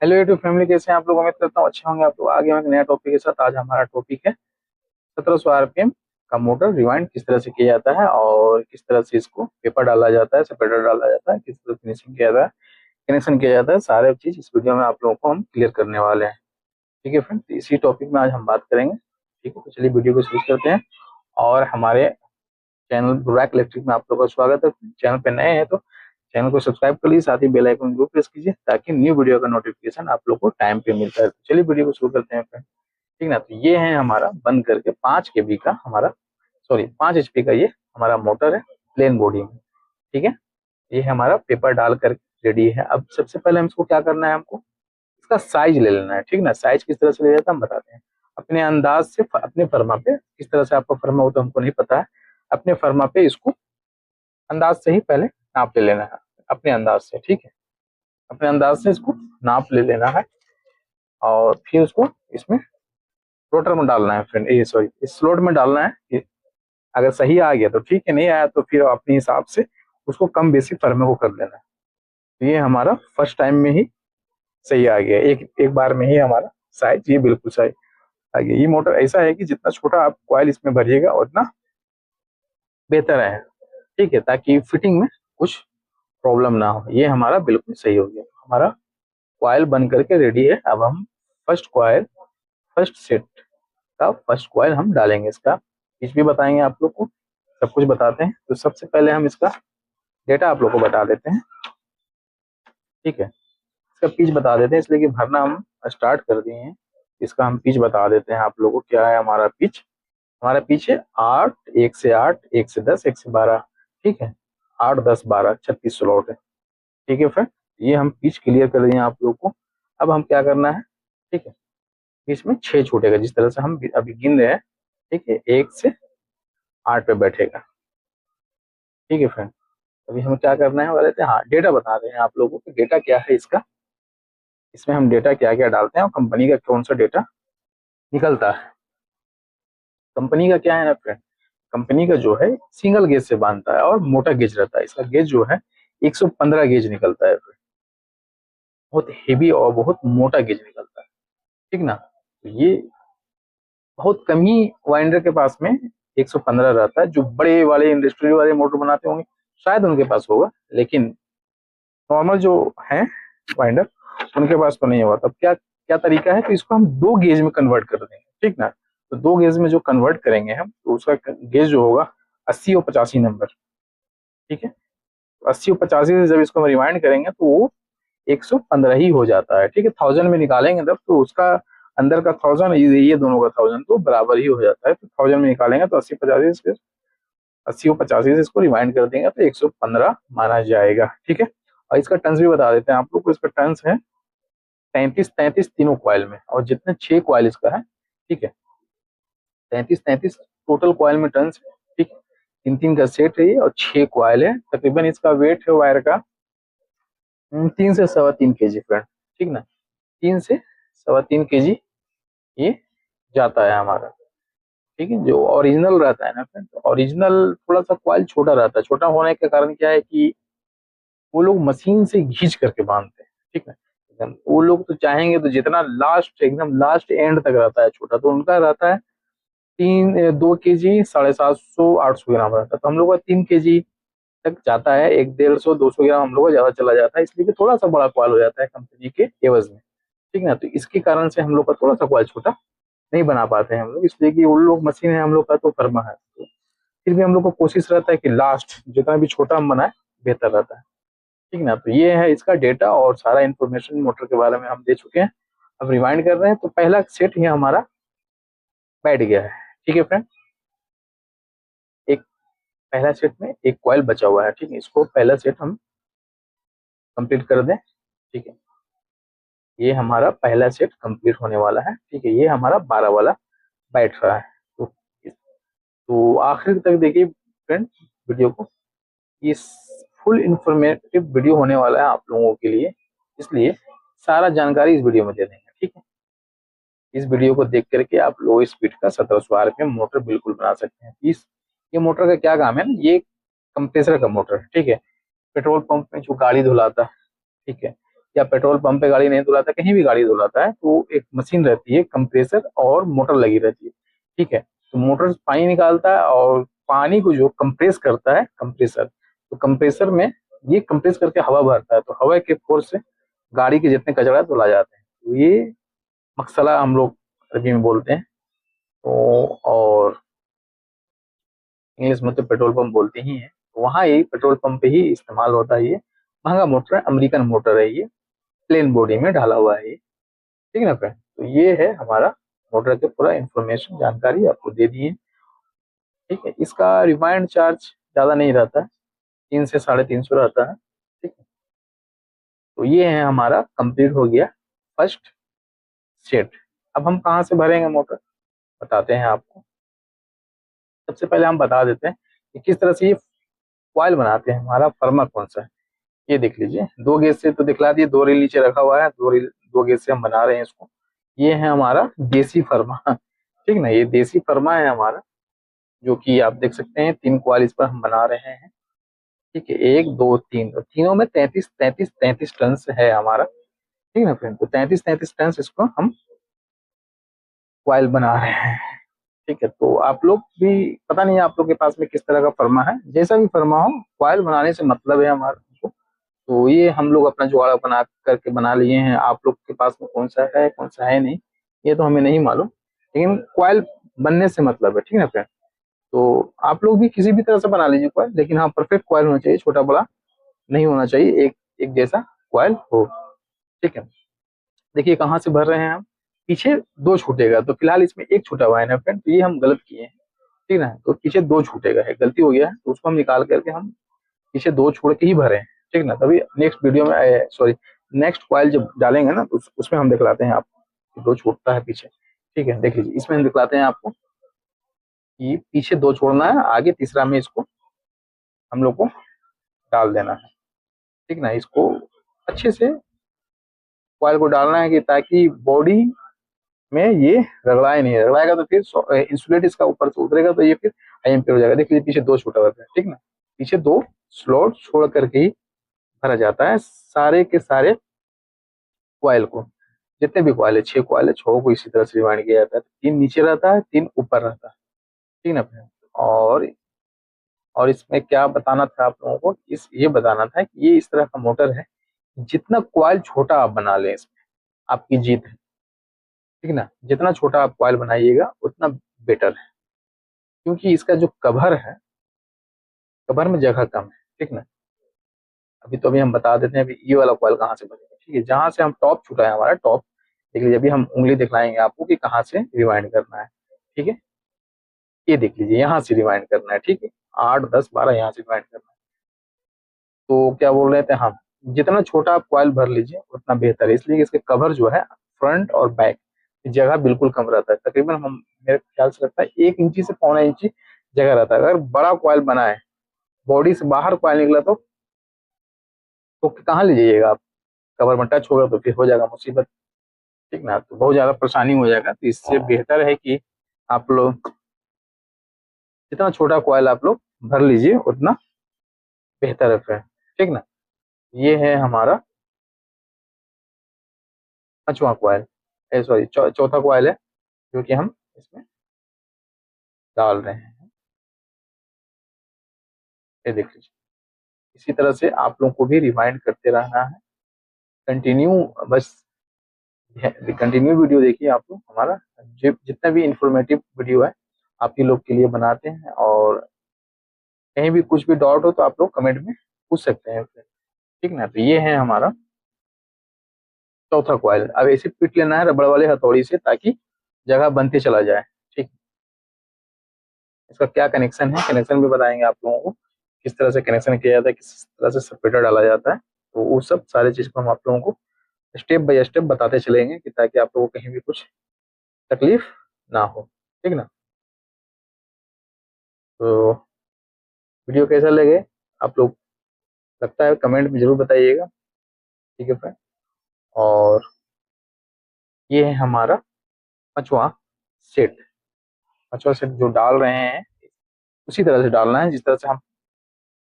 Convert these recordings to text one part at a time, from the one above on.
Hello YouTube family, कैसे हैं आप लोग। उम्मीद करता हूँ अच्छे होंगे आप लोग। आगे हम एक नया टॉपिक के साथ। आज हमारा टॉपिक है 1700 आरपीएम का मोटर रिवाइंड किस तरह से किया जाता है और किस तरह से इसको पेपर डाला जाता है, सेपरेटर डाला जाता है, किस तरह फिनिशिंग किया जाता है, कनेक्शन किया जाता है। सारे चीज इस वीडियो में आप लोगों को हम क्लियर करने वाले हैं। ठीक है फ्रेंड, तो इसी टॉपिक में आज हम बात करेंगे। ठीक है, तो चलिए वीडियो को शुरू करते हैं। और हमारे चैनल बुराक इलेक्ट्रिक में आप लोगों का स्वागत है। चैनल पे नए हैं तो चैनल को सब्सक्राइब कर लीजिए, साथ ही बेल आइकन को प्रेस कीजिए ताकि न्यू वीडियो का नोटिफिकेशन आप लोग को टाइम पे मिलता है। तो चलिए वीडियो को शुरू करते हैं फ्रेंड। ठीक ना, तो ये है हमारा बंद करके 5 kV का हमारा, सॉरी 5 HP का ये हमारा मोटर है, प्लेन बॉडी में। ठीक है, ये हमारा पेपर डाल कर रेडी है। अब सबसे पहले हम इसको क्या करना है, हमको इसका साइज ले लेना है। ठीक ना, साइज किस तरह से ले जाता है हम बताते हैं। अपने अंदाज से, अपने फर्मा पे, किस तरह से आपका फर्मा हो तो हमको नहीं पता है। अपने फर्मा पे इसको अंदाज से ही पहले नाप ले लेना है, अपने अंदाज से। ठीक है, अपने अंदाज से इसको नाप ले लेना है और फिर उसको इसमें रोटर में डालना है फ्रेंड, ये सॉरी इस स्लॉट में डालना है। अगर सही आ गया तो ठीक है, नहीं आया तो फिर अपने हिसाब से उसको कम बेसी फर्मे को कर लेना है। तो ये हमारा फर्स्ट टाइम में ही सही आ गया, एक एक बार में ही हमारा साइज ये बिल्कुल सही आ गया। ये मोटर ऐसा है कि जितना छोटा आप कॉइल इसमें भरिएगा उतना बेहतर है। ठीक है, ताकि फिटिंग में कुछ प्रॉब्लम ना हो। ये हमारा बिल्कुल सही हो गया, हमारा कॉइल बन करके रेडी है। अब हम फर्स्ट कॉइल, फर्स्ट सेट का फर्स्ट कॉइल हम डालेंगे। इसका पिच भी बताएंगे आप लोग को, सब कुछ बताते हैं। तो सबसे पहले हम इसका डेटा आप लोग को बता देते हैं। ठीक है, इसका पिच बता देते हैं, इसलिए कि भरना हम स्टार्ट कर दिए हैं। इसका हम पिच बता देते हैं आप लोगों को। क्या है हमारा पिच? हमारा पिच है 8, 1 से 8, 1 से 10, 1 से 12। ठीक है, 8, 10, 12, 36 स्लॉट है। ठीक है फ्रेंड, ये हम पिच क्लियर कर दिए आप लोग को। अब हम क्या करना है, ठीक है, इसमें 6 छूटेगा जिस तरह से हम अभी गिन रहे हैं। ठीक है, 1 से 8 पे बैठेगा। ठीक है फ्रेंड, अभी हमें क्या करना है, बोले थे हाँ डेटा बता रहे हैं आप लोगों को। डेटा क्या है इसका, इसमें हम डेटा क्या क्या डालते हैं और कंपनी का कौन सा डेटा निकलता है। कंपनी का क्या है ना फ्रेंड, कंपनी का जो है सिंगल गेज से बांधता है और मोटा गेज रहता है। इसका गेज जो है 115 गेज निकलता है फ्रेंड। बहुत हेवी और बहुत मोटा गेज निकलता है। ठीक ना, तो ये बहुत कम ही वाइंडर के पास में 115 रहता है। जो बड़े वाले इंडस्ट्री वाले मोटर बनाते होंगे शायद उनके पास होगा, लेकिन नॉर्मल जो है वाइंडर उनके पास तो नहीं होगा। तब क्या क्या तरीका है, तो इसको हम 2 गेज में कन्वर्ट कर देंगे। ठीक ना, तो 2 गेज में जो कन्वर्ट करेंगे हम, तो उसका गेज जो होगा 80 और 85 नंबर। ठीक है, तो 80 और 85 से जब इसको हम रिवाइंड करेंगे तो वो 115 ही हो जाता है। ठीक है, 1000 में निकालेंगे तब तो उसका अंदर का 1000, ये दोनों का 1000 तो बराबर ही हो जाता है। तो 1000 में निकालेंगे तो 80 और 85 से इसको रिवाइंड कर देंगे तो 115 माना जाएगा। ठीक है, और इसका टर्न्स भी बता देते हैं आप लोग को। इसका टर्न्स है 33-33 तीनों क्वाइल में, और जितने 6 क्वाइल इसका है। ठीक है, 33-33 टोटल क्वाइल में टर्न्स है। ठीक है, 3-3 का सेट है ये और 6 क्वाइल है। तकरीबन इसका वेट है वायर का 3 से 3.25 kg फ्रेंड। ठीक ना, 3 से 3.25 kg ये जाता है हमारा। ठीक है, जो ओरिजिनल रहता है ना फ्रेंड, ओरिजिनल थोड़ा सा क्वाइल छोटा रहता है। छोटा होने के कारण क्या है कि वो लोग मशीन से घींच करके बांधते हैं। ठीक है, एकदम वो लोग तो चाहेंगे तो जितना लास्ट, एकदम लास्ट एंड तक रहता है छोटा, तो उनका रहता है 2 kg, 750-800 ग्राम रहता है। तो हम लोग का 3 kg तक जाता है। 150-200 ग्राम हम लोग का ज्यादा चला जाता है, इसलिए कि थोड़ा सा बड़ा क्वाल हो जाता है कंपनी के एवज में। ठीक ना, तो इसके कारण से हम लोग का थोड़ा सा क्वाल छोटा नहीं बना पाते हैं हम लोग, इसलिए कि उन लोग मशीन है, हम लोग का तो फर्मा है। तो फिर भी हम लोग को कोशिश रहता है कि लास्ट जितना भी छोटा हम बनाए बेहतर रहता है। ठीक ना, तो ये है इसका डेटा और सारा इन्फॉर्मेशन मोटर के बारे में हम दे चुके हैं। अब रिवाइंड कर रहे हैं, तो पहला सेट ही हमारा बैठ गया है। ठीक है फ्रेंड, एक पहला सेट में एक कॉइल बचा हुआ है। ठीक है, इसको पहला सेट हम कंप्लीट कर दें। ठीक है, ये हमारा पहला सेट कंप्लीट होने वाला है। ठीक है, ये हमारा 12 वाला बैठ रहा है। तो आखिर तक देखिए फ्रेंड वीडियो को, ये फुल इंफॉर्मेटिव वीडियो होने वाला है आप लोगों के लिए, इसलिए सारा जानकारी इस वीडियो में दे देंगे। ठीक है, इस वीडियो को देख करके आप लो स्पीड का 1700 आरपीएम मोटर बिल्कुल बना सकते हैं। इस ये मोटर का क्या काम है ना, ये कंप्रेसर का मोटर है। ठीक है, पेट्रोल पंप में जो गाड़ी धुलाता है, ठीक है, या पेट्रोल पंप पे गाड़ी नहीं धुलाता, कहीं भी गाड़ी धुलाता है तो एक मशीन रहती है, कंप्रेसर और मोटर लगी रहती है, ठीक है। तो मोटर पानी निकालता है और पानी को जो कंप्रेस करता है कंप्रेसर, तो कंप्रेसर में ये कंप्रेस करके हवा भरता है, तो हवा के फोर्स से गाड़ी के जितने कचरा धुला जाते हैं। तो ये मकसला हम लोग अरबी में बोलते हैं। तो और इंग्लिश में तो पेट्रोल पंप बोलते ही हैं, तो वहाँ ये पेट्रोल पंप पे ही इस्तेमाल होता है। ये महंगा मोटर है, अमेरिकन मोटर है, ये प्लेन बॉडी में ढाला हुआ है ये, ठीक है ना फ्रेंड। तो ये है हमारा मोटर के पूरा इंफॉर्मेशन जानकारी आपको दे दी है, ठीक है। इसका रिमाइंड चार्ज ज़्यादा नहीं रहता है, 300 से 350 रहता है, ठीक है। तो ये है हमारा कंप्लीट हो गया फर्स्ट सेट। अब हम कहाँ से भरेंगे मोटर, बताते हैं आपको। सबसे पहले हम बता देते हैं कि किस तरह से ये कॉइल बनाते हैं, हमारा फर्मा कौन सा है। ये देख लीजिए, 2 गेज से तो दिखला दिए, 2 रील नीचे रखा हुआ है, 2 गेज से हम बना रहे हैं इसको। ये है हमारा देसी फर्मा, ठीक ना, ये देसी फर्मा है हमारा, जो कि आप देख सकते हैं 3 कॉइल इस पर हम बना रहे हैं, ठीक है। 1 2 3, तो तीनों में 33 टन है हमारा, ठीक ना फ्रेंड। तो 33 टन इसको हम कॉइल बना रहे हैं, ठीक है। तो आप लोग भी, पता नहीं आप लोग के पास में किस तरह का फर्मा है, जैसा भी फर्मा हो, कॉइल बनाने से मतलब है हमारा को। तो ये हम लोग अपना जुगाड़ बना करके बना लिए हैं। आप लोग के पास में कौन सा है कौन सा है नहीं, ये तो हमें नहीं मालूम, लेकिन कॉइल बनने से मतलब है, ठीक है ना फ्रेंड। तो आप लोग भी किसी भी तरह से बना लीजिए कॉइल, लेकिन हाँ परफेक्ट कॉइल होना चाहिए, छोटा बड़ा नहीं होना चाहिए, एक एक जैसा कॉइल हो, ठीक है। देखिए कहाँ से भर रहे हैं हम, पीछे 2 छूटेगा, तो फिलहाल इसमें 1 छूटा हुआ है ना फ्रेंड, तो ये हम गलत किए हैं, ठीक है ना। तो पीछे 2 छूटेगा है, गलती हो गया है, तो उसको हम निकाल करके हम पीछे 2 छोड़ के ही भरे हैं, ठीक ना। तभी नेक्स्ट वीडियो में, सॉरी, नेक्स्ट कॉइल जब डालेंगे ना, तो उसमें हम दिखलाते हैं आपको कि 2 छूटता है पीछे, ठीक है। देख लीजिए, इसमें हम दिखलाते हैं आपको कि पीछे 2 छोड़ना है, आगे तीसरा में इसको हम लोग को डाल देना है, ठीक ना। इसको अच्छे से कॉइल को डालना है कि ताकि बॉडी में ये रगड़ाए नहीं, रगड़ाएगा तो फिर इंसुलेट इसका ऊपर से उतरेगा, तो ये फिर IMP हो जाएगा। देख लीजिए पीछे 2 छूटा हुआ है, ठीक ना, पीछे 2 स्लॉट छोड़ करके ही भरा जाता है सारे के सारे कॉइल को। जितने भी कॉइल है, 6 कॉइल है, 6 को इसी तरह से डिवाइड किया जाता है, 3 नीचे रहता है, 3 ऊपर रहता है, ठीक ना फ्रेंड। और और इसमें क्या बताना था आप लोगों को, इस ये बताना था कि ये इस तरह का मोटर है, जितना कॉइल छोटा आप बना लें इसमें आपकी जीत है, ठीक ना। जितना छोटा आप कॉइल बनाइएगा उतना बेटर है, क्योंकि इसका जो कवर है, कवर में जगह कम है, ठीक ना। अभी हम बता देते हैं, अभी ये वाला कॉइल कहाँ से बनेगा, ठीक है। जहां से हम टॉप छुटा है हमारा टॉप, देख लीजिए, अभी हम उंगली दिखलाएंगे आपको कि कहाँ से रिवाइंड करना है, ठीक है। ये देख लीजिए, यहाँ से रिवाइंड करना है, ठीक है, 8 10 12 यहाँ से रिवाइंड करना है। तो क्या बोल रहे थे हम, जितना छोटा आप कॉइल भर लीजिए उतना बेहतर है, इसलिए इसके कवर जो है फ्रंट और बैक जगह बिल्कुल कम रहता है, तकरीबन हम, मेरे ख्याल से लगता है 1 इंची से 1.25 इंची जगह रहता है। अगर बड़ा कॉइल बना है, बॉडी से बाहर कॉइल निकला तो कहाँ ले जाइएगा आप, कवर में टच होगा तो फिर हो जाएगा मुसीबत, ठीक ना। तो बहुत ज्यादा परेशानी हो जाएगा, तो इससे बेहतर है कि आप लोग जितना छोटा कॉइल आप लोग भर लीजिए उतना बेहतर है फ्रेंड, ठीक ना। ये है हमारा 5वां कॉइल, सॉरी चौथा कॉइल है, जो कि हम इसमें डाल रहे हैं, ये देख लीजिए। इसी तरह से आप लोग को भी रिमाइंड करते रहना है, कंटिन्यू, बस कंटिन्यू वीडियो देखिए आप लोग हमारा, जितना भी इंफॉर्मेटिव वीडियो है आप ही लोग के लिए बनाते हैं। और कहीं भी कुछ भी डाउट हो तो आप लोग कमेंट में पूछ सकते हैं, ठीक ना। तो ये है हमारा चौथा कॉइल। अब ऐसे पीट लेना है रबड़ वाले हथौड़ी से, ताकि जगह बनते चला जाए, ठीक। इसका क्या कनेक्शन है, कनेक्शन भी बताएंगे आप लोगों को, किस तरह से कनेक्शन किया जाता है, किस तरह से सेपरेटर डाला जाता है, तो वो सब सारी चीज को हम आप लोगों को स्टेप बाय स्टेप बताते चलेंगे, कि ताकि आप लोगों को कहीं भी कुछ तकलीफ ना हो, ठीक ना। तो वीडियो कैसा लगे आप लोग, लगता है कमेंट में जरूर बताइएगा, ठीक है फ्रेंड। और ये है हमारा 5वां सेट, 5वां सेट जो डाल रहे हैं उसी तरह से डालना है, जिस तरह से हम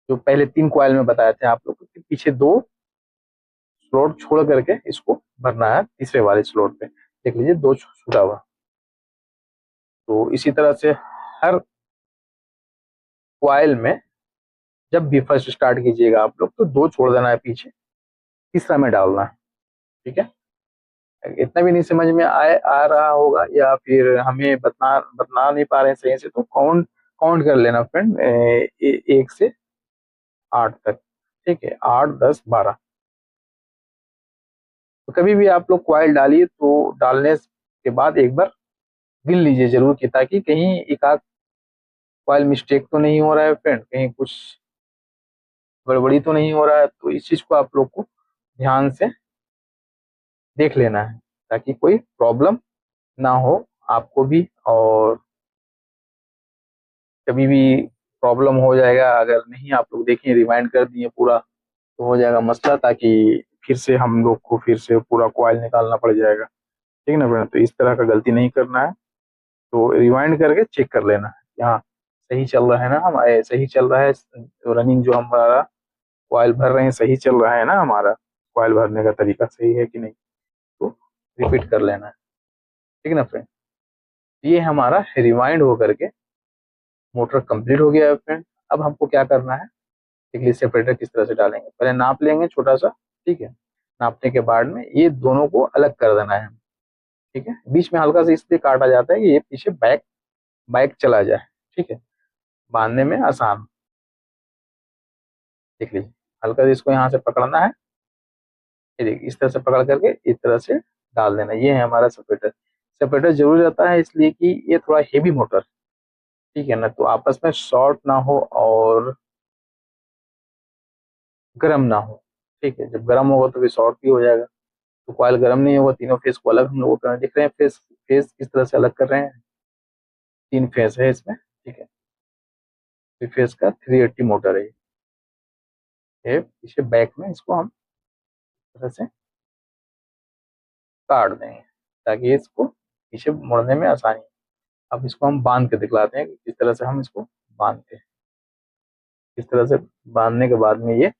जो पहले 3 कॉइल में बताए थे आप लोग को, कि पीछे 2 स्लॉट छोड़ करके इसको भरना है तीसरे वाले स्लॉट पे। देख लीजिए 2 छूटा हुआ। तो इसी तरह से हर कॉइल में जब भी फर्स्ट स्टार्ट कीजिएगा आप लोग तो 2 छोड़ देना है पीछे, तीसरा में डालना है। ठीक है, इतना भी नहीं समझ में आ रहा होगा या फिर हमें बता बता नहीं पा रहे हैं सही से, तो काउंट काउंट कर लेना फ्रेंड, 1 से 8 तक। ठीक है, 8, 10, 12। तो कभी भी आप लोग कॉइल डालिए तो डालने के बाद एक बार गिन लीजिए जरूर कि ताकि कहीं एक आध कॉइल मिस्टेक तो नहीं हो रहा है फ्रेंड, कहीं कुछ गड़बड़ी तो नहीं हो रहा है। तो इस चीज को आप लोग को ध्यान से देख लेना है ताकि कोई प्रॉब्लम ना हो आपको भी, और कभी भी प्रॉब्लम हो जाएगा अगर नहीं आप लोग देखिए रिवाइंड कर दिए पूरा तो हो जाएगा मसला, ताकि फिर से हम लोग को फिर से पूरा कॉइल निकालना पड़ जाएगा। ठीक है ना फ्रेंड, तो इस तरह का गलती नहीं करना है। तो रिवाइंड करके चेक कर लेना है हाँ सही चल रहा है ना, हम सही चल रहा है रनिंग, जो हमारा कॉइल भर रहे हैं सही चल रहा है ना, हमारा कॉइल भरने का तरीका सही है कि नहीं, तो रिपीट कर लेना है। ठीक है ना फ्रेंड, ये हमारा रिवाइंड होकर के मोटर कंप्लीट हो गया है फ्रेंड। अब हमको क्या करना है, एक सेपरेटर किस तरह से डालेंगे, पहले नाप लेंगे छोटा सा। ठीक है, नापने के बाद में ये दोनों को अलग कर देना है। ठीक है, बीच में हल्का सा इसलिए काटा जाता है कि ये पीछे बैक बैक चला जाए। ठीक है, बांधने में आसान। देख लीजिए, हल्का सा इसको यहाँ से पकड़ना है, ये देखिए इस तरह से पकड़ करके इस तरह से डाल देना। ये है हमारा सेपरेटर। सेपरेटर जरूरी रहता है इसलिए कि ये थोड़ा हेवी मोटर, ठीक है ना, तो आपस में शॉर्ट ना हो और गर्म ना हो। ठीक है, जब गर्म होगा तो फिर शॉर्ट भी हो जाएगा। तो कॉइल गर्म नहीं होगा, तीनों फेस को अलग हम लोग कर दिख रहे हैं, फेस फेस किस तरह से अलग कर रहे हैं, 3 फेस है इसमें। ठीक है, 3 फेस का 380 मोटर है ये पीछे बैक में, इसको हम इस तरह से काट देंगे ताकि इसको पीछे मुड़ने में आसानी। अब इसको हम बांध के दिखलाते हैं कि किस तरह से हम इसको बांधते हैं। इस तरह से बांधने के बाद में ये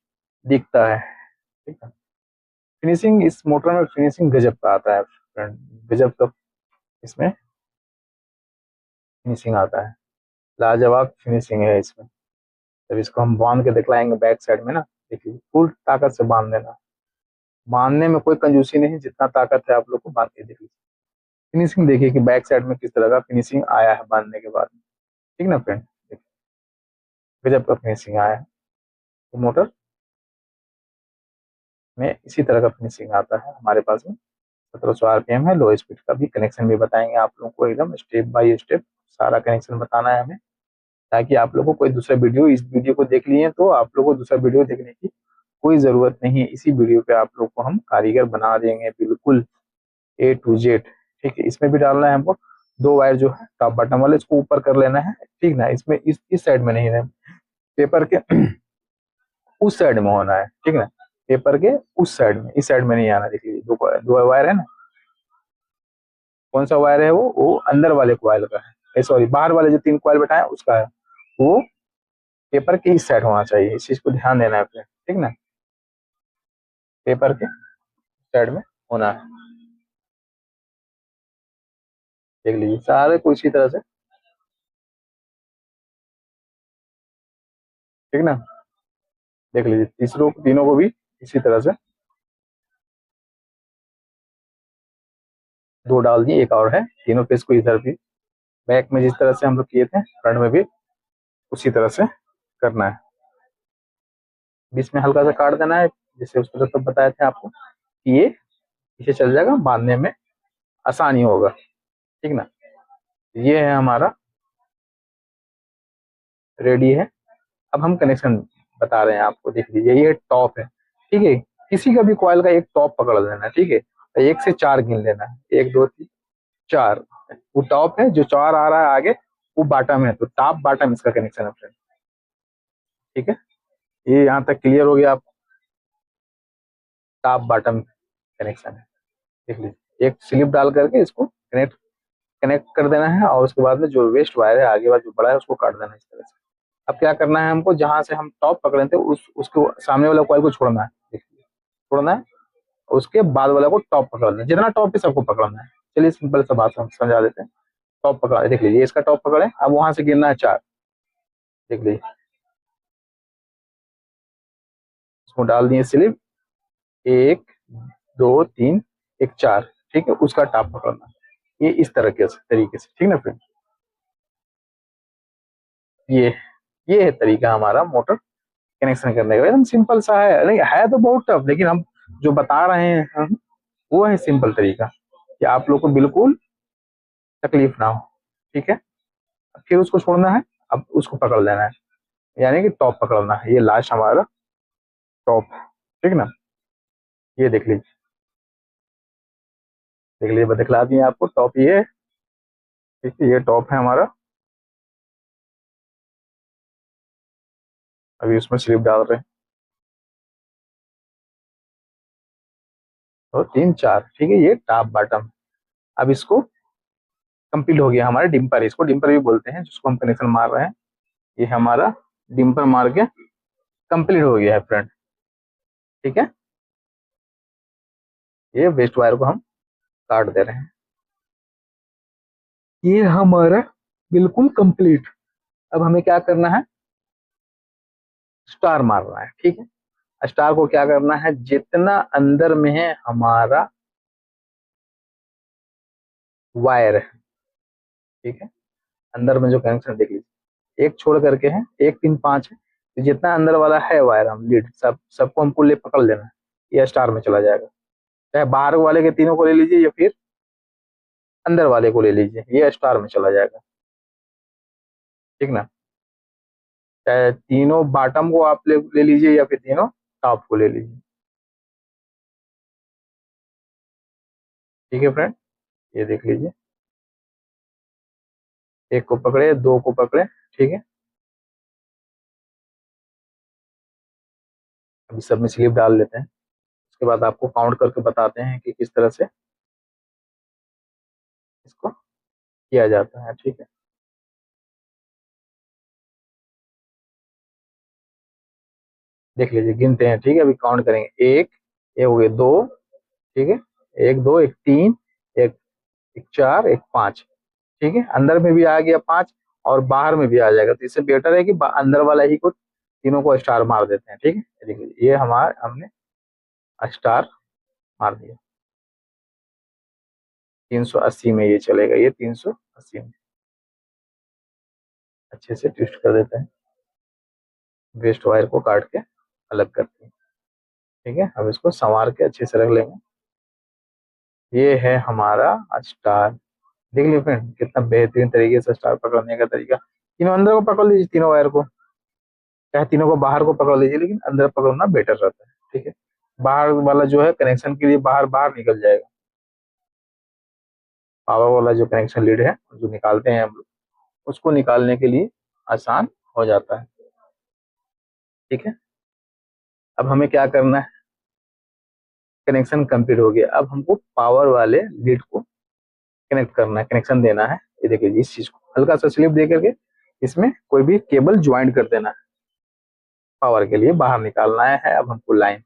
दिखता है। ठीक है, फिनिशिंग इस मोटर में फिनिशिंग गजब का आता है फ्रेंड, गजब का इसमें फिनिशिंग आता है, लाजवाब फिनिशिंग है इसमें। जब इसको हम बांध के दिखलाएंगे बैक साइड में ना, देखिए फुल ताकत से बांध देना, बांधने में कोई कंजूसी नहीं, जितना ताकत है आप लोग को बांध के देखिए। फिनिशिंग देखिए कि बैक साइड में किस तरह का फिनिशिंग आया है बांधने के बाद में। ठीक ना फ्रेंड, गजब का फिनिशिंग आया है। तो मोटर में इसी तरह का फिनिशिंग आता है हमारे पास में। 1700 आरपीएम है, लो स्पीड का भी कनेक्शन भी बताएंगे आप लोगों को, एकदम स्टेप बाय स्टेप सारा कनेक्शन बताना है हमें, ताकि आप लोगों को कोई दूसरा वीडियो, इस वीडियो को देख लिए तो आप लोगों को दूसरा वीडियो देखने की कोई जरूरत नहीं है। इसी वीडियो पे आप लोग को हम कारीगर बना देंगे बिल्कुल A to Z। ठीक है, इसमें भी डालना है हमको 2 वायर जो है टॉप बटन वाले, इसको ऊपर कर लेना है। ठीक ना, इसमें इस साइड में नहीं है, पेपर के उस साइड में होना है। ठीक ना, पेपर के उस साइड में, इस साइड में नहीं आना। देखिए 2 वायर है ना, कौन सा वायर है वो अंदर वाले कॉइल का है, सॉरी बाहर वाले जो 3 कॉइल बैठा है उसका है, वो पेपर के इस साइड होना चाहिए। इस चीज को ध्यान देना है अपने। ठीक ना, पेपर के साइड में होना है। देख लीजिए सारे को इसी तरह से। ठीक ना, देख लीजिए तीसरों तीनों को भी इसी तरह से 2 डाल दिए, एक और है, तीनों पेज को इधर भी बैक में जिस तरह से हम लोग किए थे फ्रंट में भी उसी तरह से करना है। बीच में हल्का सा काट देना है, जैसे उस तरह तब बताए थे आपको कि ये पीछे चल जाएगा, बांधने में आसानी होगा। ठीक ना, ये है हमारा रेडी है। अब हम कनेक्शन बता रहे हैं आपको, देख लीजिए ये टॉप है। ठीक है, किसी का भी कॉइल का एक टॉप पकड़ लेना है। ठीक है, 1 से 4 गिन लेना है, 1, 2, 3, 4। वो टॉप है, जो 4 आ रहा है आगे वो बॉटम है, तो टॉप बॉटम इसका कनेक्शन है फ्रेंड। ठीक है, ये यहाँ तक क्लियर हो गया आप, टॉप बॉटम कनेक्शन है। देख लीजिए, एक स्लिप डाल करके इसको कनेक्ट कनेक्ट कर देना है, और उसके बाद में जो वेस्ट वायर है आगे वाला जो बड़ा है उसको काट देना है इस तरह से। अब क्या करना है हमको, जहां से हम टॉप पकड़े थे उसको सामने वाला कॉइल को छोड़ना है। देखिए छोड़ना है, उसके बाद वाला को टॉप पकड़ना है, जितना टॉप है सबको पकड़ना है। चलिए सिंपल सा बात हम समझा देते हैं। टॉप पकड़ा है, देख लीजिए इसका टॉप पकड़े, अब वहां से गिनना है 4। देख लीजिए उसको डाल दिए स्लिप, 1 2 3 1 4, ठीक है, उसका टॉप पकड़ना। ये इस तरह के तरीके से, ठीक ना फ्रेंड। ये ये है तरीका हमारा मोटर कनेक्शन करने का, एकदम सिंपल सा है। नहीं है तो बहुत टफ, लेकिन हम जो बता रहे हैं वो है सिंपल तरीका, कि आप लोग को बिल्कुल तकलीफ ना हो, ठीक है। फिर उसको छोड़ना है, अब उसको पकड़ लेना है, यानी कि टॉप पकड़ना है। ये लास्ट हमारा टॉप, ठीक ना। ये देख लीजिए दिखला दिए आपको टॉप, ये ठीक है, ये टॉप है हमारा। अभी उसमें स्लिप डाल रहे हैं, तो 3 4, ठीक है, ये टॉप बॉटम। अब इसको कंप्लीट हो गया हमारा डिम्पर, इसको डिम्पर भी बोलते हैं जिसको हम कनेक्शन मार रहे हैं। ये हमारा डिम्पर मार के कंप्लीट हो गया है फ्रेंड, ठीक है। ये वेस्ट वायर को हम काट दे रहे हैं, ये हमारा बिल्कुल कंप्लीट। अब हमें क्या करना है, स्टार मारना है, ठीक है। स्टार को क्या करना है, जितना अंदर में है हमारा वायर है, ठीक है, अंदर में जो कनेक्शन देख लीजिए, एक छोड़ करके है, 1 3 5 है, तो जितना अंदर वाला है वायर, हम लीड सबको हमको ले पकड़ लेना है, ये स्टार में चला जाएगा। चाहे बाहर वाले के तीनों को ले लीजिए या फिर अंदर वाले को ले लीजिए, ये स्टार में चला जाएगा, ठीक ना। चाहे तीनों बॉटम को आप ले लीजिए या फिर तीनों टॉप को ले लीजिए, ठीक है फ्रेंड। ये देख लीजिए, एक को पकड़े, दो को पकड़े, ठीक है। अभी सब में स्लिप डाल लेते हैं, उसके बाद आपको काउंट करके बताते हैं कि किस तरह से इसको किया जाता है, ठीक है। देख लीजिए गिनते हैं, ठीक है, अभी काउंट करेंगे। एक, ये हो गए दो, ठीक है, एक दो, एक तीन, एक एक चार, एक पाँच, ठीक है। अंदर में भी आ गया 5 और बाहर में भी आ जाएगा, तो इससे बेटर है कि अंदर वाला ही को तीनों को स्टार मार देते हैं, ठीक है। देख लीजिए ये हमारा हमने स्टार मार दिया। 380 में ये चलेगा, ये 380 में अच्छे से ट्विस्ट कर देते हैं, वेस्ट वायर को काट के अलग करते हैं, ठीक है। अब इसको संवार के अच्छे से रख लेंगे। ये है हमारा स्टार। देख लीजिए फ्रेंड कितना बेहतरीन तरीके से स्टार पकड़ने का तरीका। तीनों अंदर को पकड़ लीजिए, तीनों वायर को, चाहे तीनों को बाहर को पकड़ लीजिए, लेकिन अंदर पकड़ना बेटर रहता है, ठीक है। बाहर वाला जो है कनेक्शन के लिए बाहर बाहर निकल जाएगा, पावर वाला जो कनेक्शन लीड है जो निकालते हैं हम लोग, उसको निकालने के लिए आसान हो जाता है, ठीक है। अब हमें क्या करना है, कनेक्शन कंप्लीट हो गया, अब हमको पावर वाले लीड को कनेक्ट करना है, कनेक्शन देना है। ये देखिए इस चीज को हल्का सा स्लिप दे करके इसमें कोई भी केबल ज्वाइंट कर देना है, पावर के लिए बाहर निकालना है। अब हमको लाइन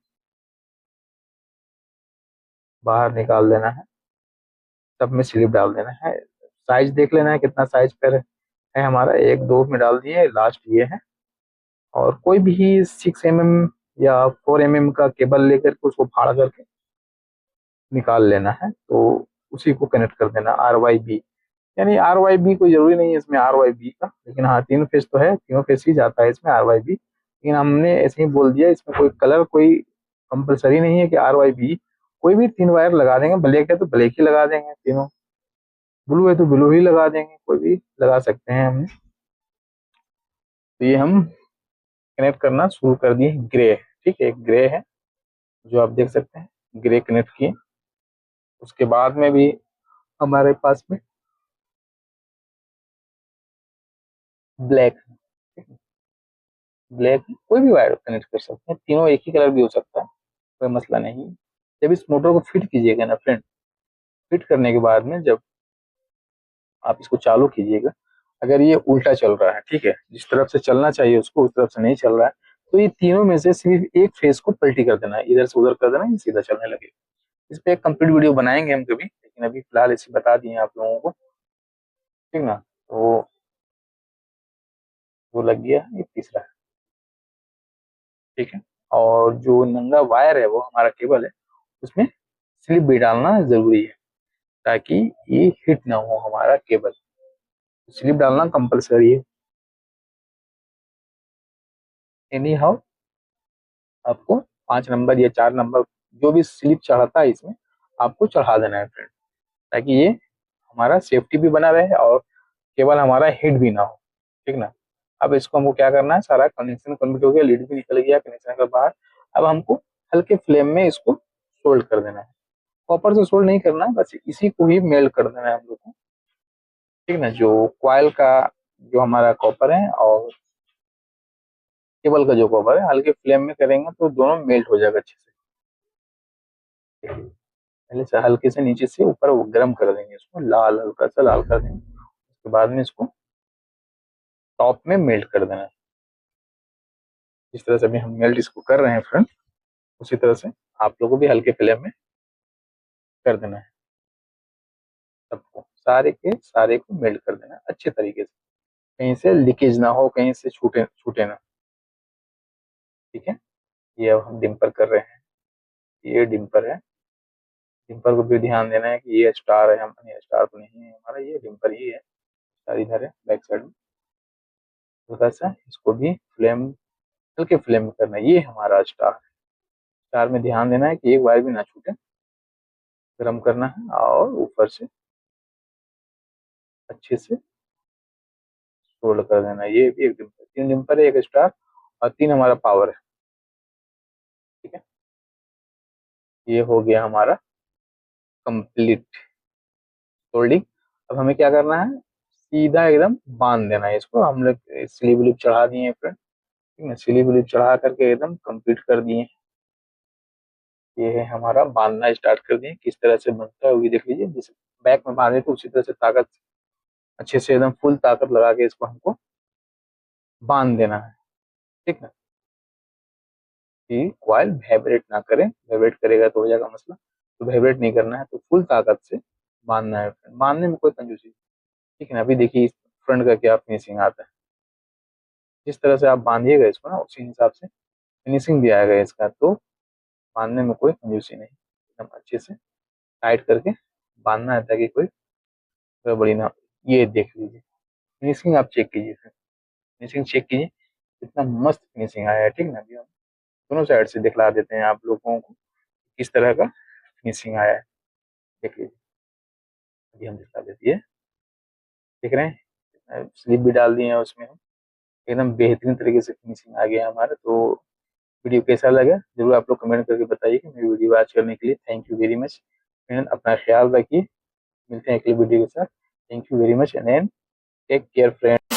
बाहर निकाल देना है, सब में स्लिप डाल देना है, साइज देख लेना है कितना साइज पर है हमारा, 1 2 में डाल दिए, लास्ट ये है। और कोई भी 6 mm या 4 mm का केबल लेकर के उसको फाड़ करके निकाल लेना है, तो उसी को कनेक्ट कर देना RYB। यानी RYB कोई जरूरी नहीं है इसमें RYB का, लेकिन हाँ 3 फेज तो है, तीनों फेज ही जाता है इसमें RYB, लेकिन हमने ऐसे ही बोल दिया, इसमें कोई कलर कोई कंपलसरी नहीं है कि RYB। कोई भी 3 वायर लगा देंगे, ब्लैक है तो ब्लैक ही लगा देंगे तीनों, ब्लू है तो ब्लू ही लगा देंगे, कोई भी लगा सकते हैं हमने। तो ये हम कनेक्ट करना शुरू कर दिए ग्रे, ठीक है, एक ग्रे है जो आप देख सकते हैं, ग्रे कनेक्ट किए। उसके बाद में भी हमारे पास में ब्लैक, ब्लैक कोई भी वायर कनेक्ट कर सकते हैं, तीनों एक ही कलर भी हो सकता है, कोई मसला नहीं है। जब इस मोटर को फिट कीजिएगा ना फ्रेंड, फिट करने के बाद में जब आप इसको चालू कीजिएगा, अगर ये उल्टा चल रहा है, ठीक है, जिस तरफ से चलना चाहिए उसको उस तरफ से नहीं चल रहा है, तो ये तीनों में से सिर्फ एक फेस को पलटी कर देना है, इधर से उधर कर देना है, ये सीधा चलने लगेगा। इस पे एक कंप्लीट वीडियो बनाएंगे हम कभी, लेकिन अभी फिलहाल इसे बता दिए आप लोगों को, ठीक ना। तो वो लग गया, ये तीसरा है, ठीक है। और जो नंगा वायर है वो हमारा केबल है, उसमें स्लिप भी डालना जरूरी है, ताकि ये हिट ना हो हमारा केबल। स्लिप डालना कंपलसरी है। एनी हाउ आपको 5 नंबर या 4 नंबर जो भी स्लिप चढ़ाता है इसमें, आपको चढ़ा देना है फ्रेंड, ताकि ये हमारा सेफ्टी भी बना रहे और केवल हमारा हिट भी ना हो, ठीक ना। अब इसको हमको क्या करना है, सारा कनेक्शन कंप्लीट हो गया, लीड भी निकल गया कनेक्शन के बाहर। अब हमको हल्के फ्लेम में इसको सोल्ड कर देना है। कॉपर से सोल्ड नहीं करना है, बस इसी को ही मेल्ट कर देना है हम लोग को, ठीक ना। जो क्वाइल का जो हमारा कॉपर है और केबल का जो कॉपर है, हल्के फ्लेम में करेंगे तो दोनों मेल्ट हो जाएगा अच्छे से। पहले से हल्के से नीचे से ऊपर वो गर्म कर देंगे, इसको लाल, हल्का सा लाल कर देंगे। उसके बाद में इसको टॉप में मेल्ट कर देना है। जिस तरह से अभी हम मेल्ट इसको कर रहे हैं फ्रेंड, उसी तरह से आप लोगों को भी हल्के फ्लेम में कर देना है। सबको सारे के सारे को मेल्ट कर देना है अच्छे तरीके से, कहीं से लीकेज ना हो, कहीं से छूटे छूटे ना, ठीक है। ये अब हम डिम्पर कर रहे हैं, ये डिम्पर है। डिम्पर को भी ध्यान देना है कि ये स्टार है, हम नहीं, स्टार तो नहीं है हमारा, ये डिम्पर ही है। स्टार इधर है बैक साइड में। थोड़ा सा इसको भी फ्लेम, हल्के फ्लेम में करना है, ये हमारा स्टार है। स्टार में ध्यान देना है कि एक वायर भी ना छूटे, गर्म करना है और ऊपर से अच्छे से सोल्ड कर देना है। ये भी एक डिम्पर, 3 डिम्पर है, एक स्टार और 3 हमारा पावर है, ठीक है। ये हो गया हमारा कंप्लीट सोल्डिंग। अब हमें क्या करना है, सीधा एकदम बांध देना है इसको। हम लोग स्लीव व्लीव चढ़ा दिए हैं फ्रेंड, ठीक है, स्लीव व्लीव चढ़ा करके एकदम कंप्लीट कर दिए। ये है हमारा, बांधना स्टार्ट कर दिए। किस तरह से बनता है वो भी देख लीजिए, जिस बैक में बांधे थे उसी तरह से ताकत, अच्छे से एकदम फुल ताकत लगा के इसको हमको बांध देना है, ठीक है। कि कॉइल वाइब्रेट ना करे, वाइब्रेट करेगा तो हो जाएगा मसला, तो वाइब्रेट नहीं करना है, तो फुल ताकत से बांधना है। बांधने में कोई कंजूसी, ठीक है ना। अभी देखिए फ्रंट का क्या फिनिशिंग आता है, जिस तरह से आप बांधिएगा इसको ना, उसी हिसाब से फिनिशिंग भी आएगा इसका। तो बांधने में कोई कंजूसी नहीं, एकदम अच्छे से टाइट करके बांधना है, ताकि कोई गड़बड़ी ना हो। ये देख लीजिए फिनिशिंग, आप चेक कीजिए, फिनिशिंग चेक कीजिए, कितना मस्त फिनिशिंग आया है, ठीक ना। अभी हम दोनों साइड से दिखला देते हैं आप लोगों को किस तरह का फिनिशिंग आया है, देख लीजिए। अभी हम दिखा देती है, देख रहे हैं, स्लिप भी डाल दिए हैं उसमें हम, एकदम बेहतरीन तरीके से फिनिशिंग आ गया हमारा। तो वीडियो कैसा लगा जरूर आप लोग कमेंट करके बताइए। कि मेरी वीडियो वॉच करने के लिए thank you very much friend, अपना ख्याल रखिए। मिलते हैं अगली वीडियो के साथ। Thank you very much and take care friend.